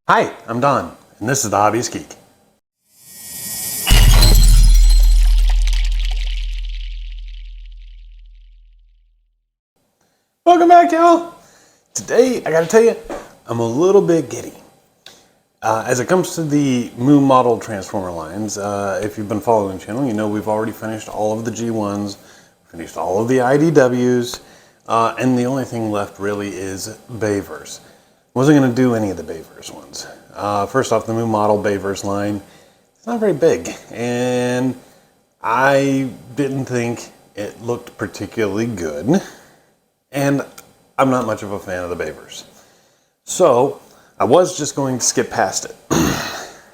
Hi, I'm Don, and this is the Hobbyist Geek. Welcome back, y'all. Today, I gotta tell you, I'm a little bit giddy. As it comes to the Mu Model Transformer lines, if you've been following the channel, you know we've already finished all of the G1s, finished all of the IDWs, and the only thing left really is Bayverse. Wasn't going to do any of the Bayverse ones. First off, the Mu Model Bayverse line, it's not very big, and I didn't think it looked particularly good, and I'm not much of a fan of the Bayverse. So, I was just going to skip past it.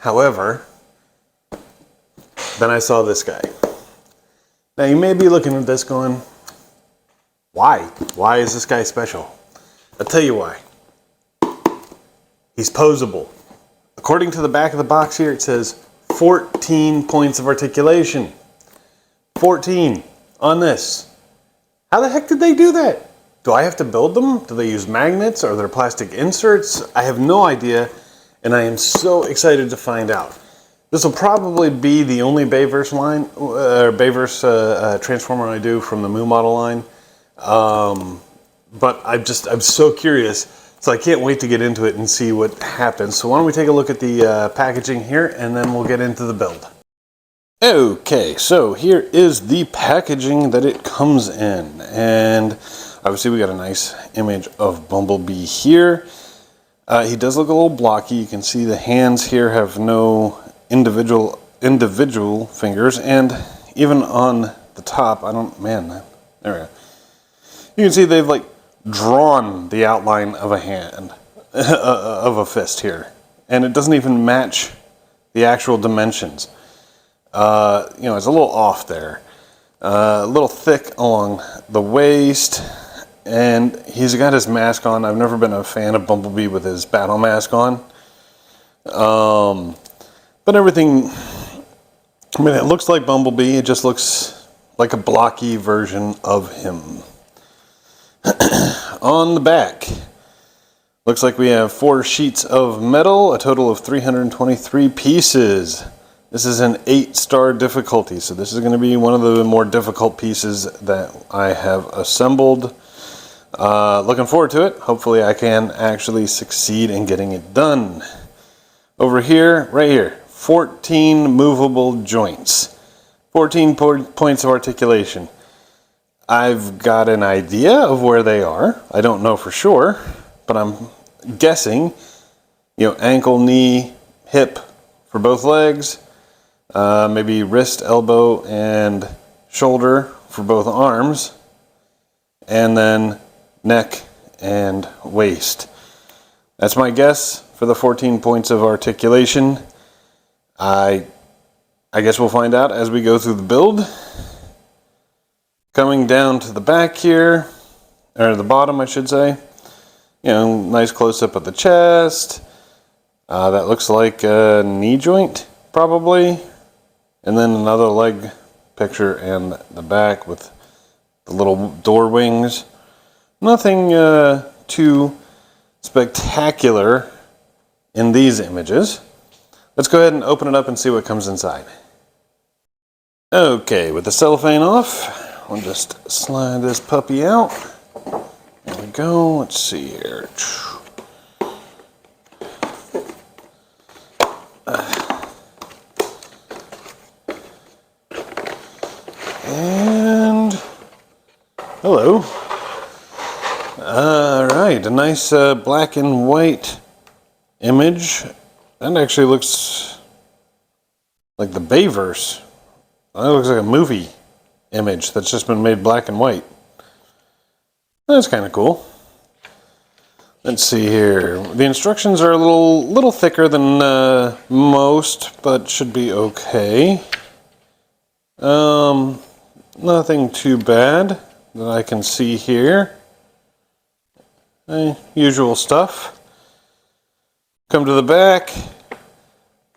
However, then I saw this guy. Now, you may be looking at this going, why? Why is this guy special? I'll tell you why. He's posable. According to the back of the box here, it says 14 points of articulation. 14 on this. How the heck did they do that? Do I have to build them? Do they use magnets? Are there plastic inserts? I have no idea, and I am so excited to find out. This will probably be the only Bayverse line, Bayverse transformer I do from the Mu model line. But I'm so curious. So I can't wait to get into it and see what happens. So why don't we take a look at the packaging here, and then we'll get into the build. Okay, so here is the packaging that it comes in. And obviously we got a nice image of Bumblebee here. He does look a little blocky. You can see the hands here have no individual fingers. And even on the top, there we go. You can see they've like drawn the outline of a hand, of a fist here, and it doesn't even match the actual dimensions. You know, it's a little off there, a little thick along the waist, and he's got his mask on. I've never been a fan of Bumblebee with his battle mask on, but everything, I mean, it looks like Bumblebee, it just looks like a blocky version of him. On the back, looks like we have 4 sheets of metal, a total of 323 pieces. This is an 8-star difficulty, so this is going to be one of the more difficult pieces that I have assembled. Looking forward to it. Hopefully I can actually succeed in getting it done. Over here, right here, 14 movable joints, 14 points of articulation. I've got an idea of where they are. I don't know for sure, but I'm guessing, you know, ankle, knee, hip for both legs, maybe wrist, elbow, and shoulder for both arms, and then neck and waist. That's my guess for the 14 points of articulation. I guess we'll find out as we go through the build. Coming down to the back here, or the bottom I should say, you know, nice close-up of the chest. That looks like a knee joint, probably. And then another leg picture and the back with the little door wings. Nothing too spectacular in these images. Let's go ahead and open it up and see what comes inside. Okay, with the cellophane off, we'll just slide this puppy out. There we go. Let's see here. And hello. All right, a nice black and white image. That actually looks like the Bayverse. That looks like a movie image that's just been made black and white. That's kind of cool. Let's see here. The instructions are a little thicker than most, but should be okay. Nothing too bad that I can see here. Usual stuff. Come to the back.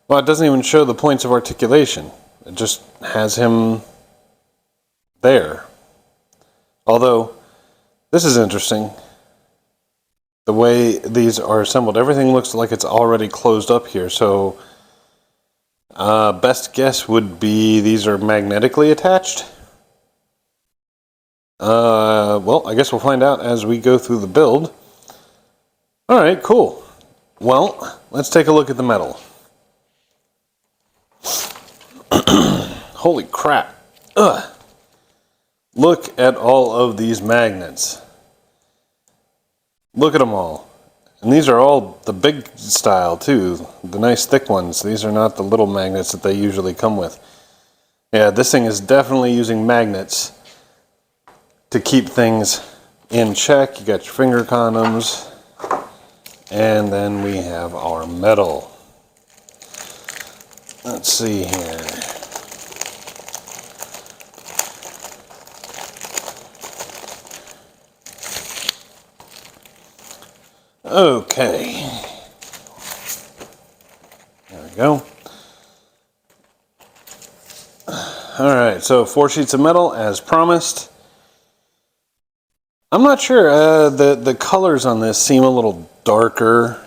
Well, it doesn't even show the points of articulation. It just has him there. Although, this is interesting. the way these are assembled. Everything looks like it's already closed up here, so best guess would be these are magnetically attached. Well, I guess we'll find out as we go through the build. Alright, cool. Well, let's take a look at the metal. Holy crap. Ugh. Look at all of these magnets. Look at them all. And these are all the big style too. The nice thick ones. These are not the little magnets that they usually come with. Yeah, this thing is definitely using magnets to keep things in check. You got your finger condoms. And then we have our metal. Let's see here. Okay. There we go. Alright, so 4 sheets of metal as promised. I'm not sure, the colors on this seem a little darker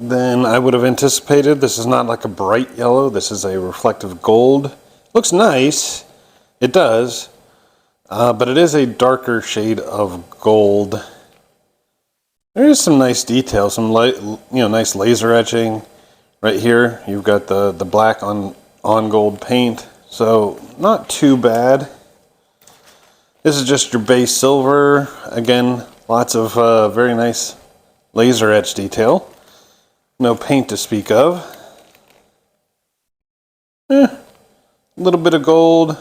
than I would have anticipated. This is not like a bright yellow, this is a reflective gold. Looks nice, it does, but it is a darker shade of gold. There is some nice detail, some light, nice laser etching. Right here, you've got the black on gold paint, so not too bad. This is just your base silver. Again, lots of very nice laser etch detail. No paint to speak of. A little bit of gold, a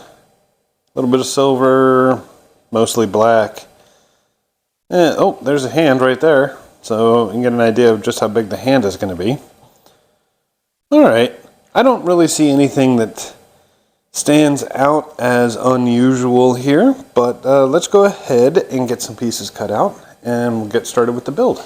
little bit of silver, mostly black. Oh, there's a hand right there, so you can get an idea of just how big the hand is going to be. Alright, I don't really see anything that stands out as unusual here, but let's go ahead and get some pieces cut out and we'll get started with the build.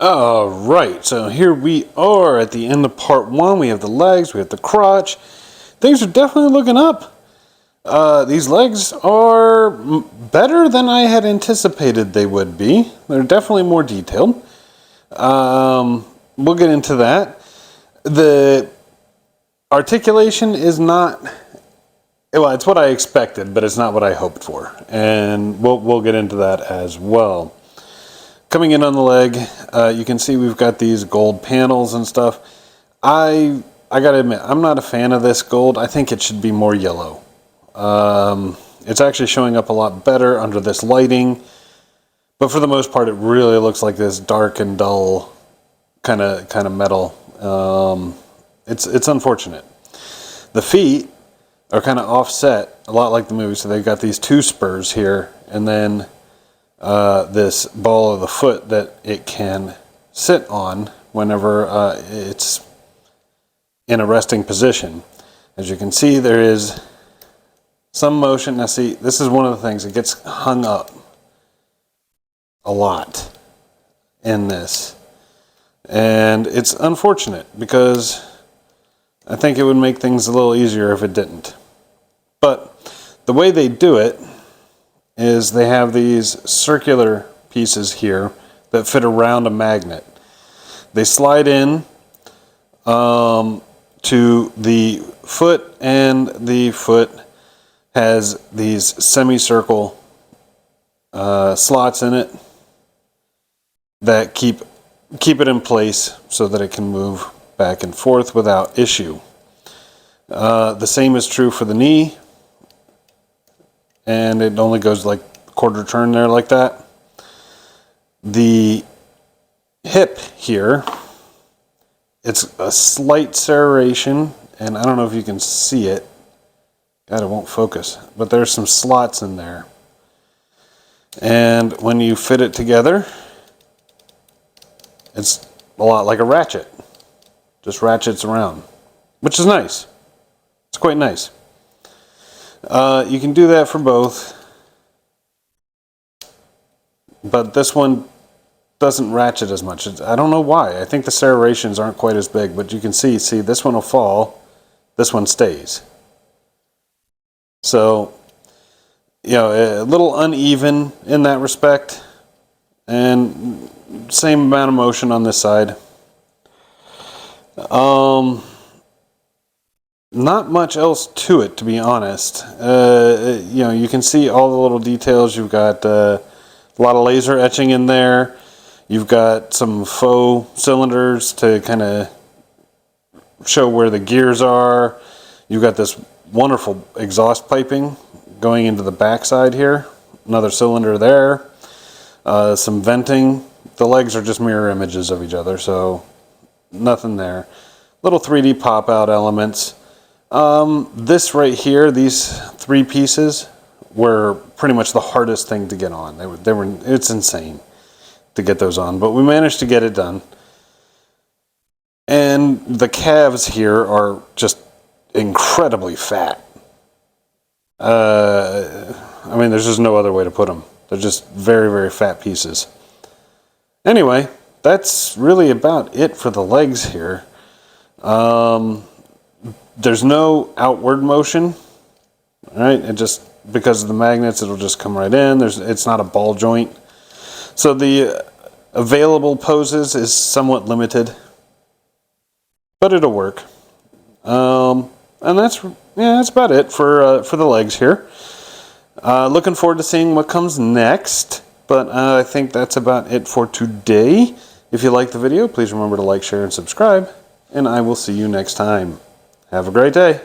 Alright, so here we are at the end of part 1. We have the legs, we have the crotch. Things are definitely looking up. These legs are better than I had anticipated they would be. They're definitely more detailed. We'll get into that. The articulation is not, well, it's what I expected, but it's not what I hoped for. And we'll get into that as well. Coming in on the leg, you can see we've got these gold panels and stuff. I gotta admit, I'm not a fan of this gold. I think it should be more yellow. It's actually showing up a lot better under this lighting, but for the most part, it really looks like this dark and dull kind of metal. It's unfortunate. The feet are kind of offset, a lot like the movie. So they've got these two spurs here, and then this ball of the foot that it can sit on whenever it's in a resting position. As you can see, there is some motion. Now see, this is one of the things that gets hung up a lot in this. And it's unfortunate because I think it would make things a little easier if it didn't. But the way they do it is they have these circular pieces here that fit around a magnet. They slide in to the foot, and the foot has these semicircle slots in it that keep it in place so that it can move back and forth without issue. The same is true for the knee, and it only goes like quarter turn there like that. The hip here, it's a slight serration, and I don't know if you can see it. God, it won't focus, but there's some slots in there. And when you fit it together, it's a lot like a ratchet. Just ratchets around, which is nice. It's quite nice. You can do that for both, but this one doesn't ratchet as much. I don't know why. I think the serrations aren't quite as big, but you can see this one will fall, this one stays. So, you know, a little uneven in that respect, and same amount of motion on this side. Not much else to it, to be honest. You know, you can see all the little details. You've got a lot of laser etching in there. You've got some faux cylinders to kind of show where the gears are. You've got this wonderful exhaust piping going into the backside here. Another cylinder there. Some venting. The legs are just mirror images of each other, so nothing there. Little 3D pop-out elements. This right here, these three pieces, were pretty much the hardest thing to get on. It's insane to get those on, but we managed to get it done. And the calves here are just incredibly fat. I mean, there's just no other way to put them. They're just very, very fat pieces. Anyway, that's really about it for the legs here. There's no outward motion, right? It just, because of the magnets, it'll just come right in. It's not a ball joint. So the available poses is somewhat limited, but it'll work. And that's about it for the legs here. Looking forward to seeing what comes next, but I think that's about it for today. If you like the video, please remember to like, share, and subscribe, and I will see you next time. Have a great day.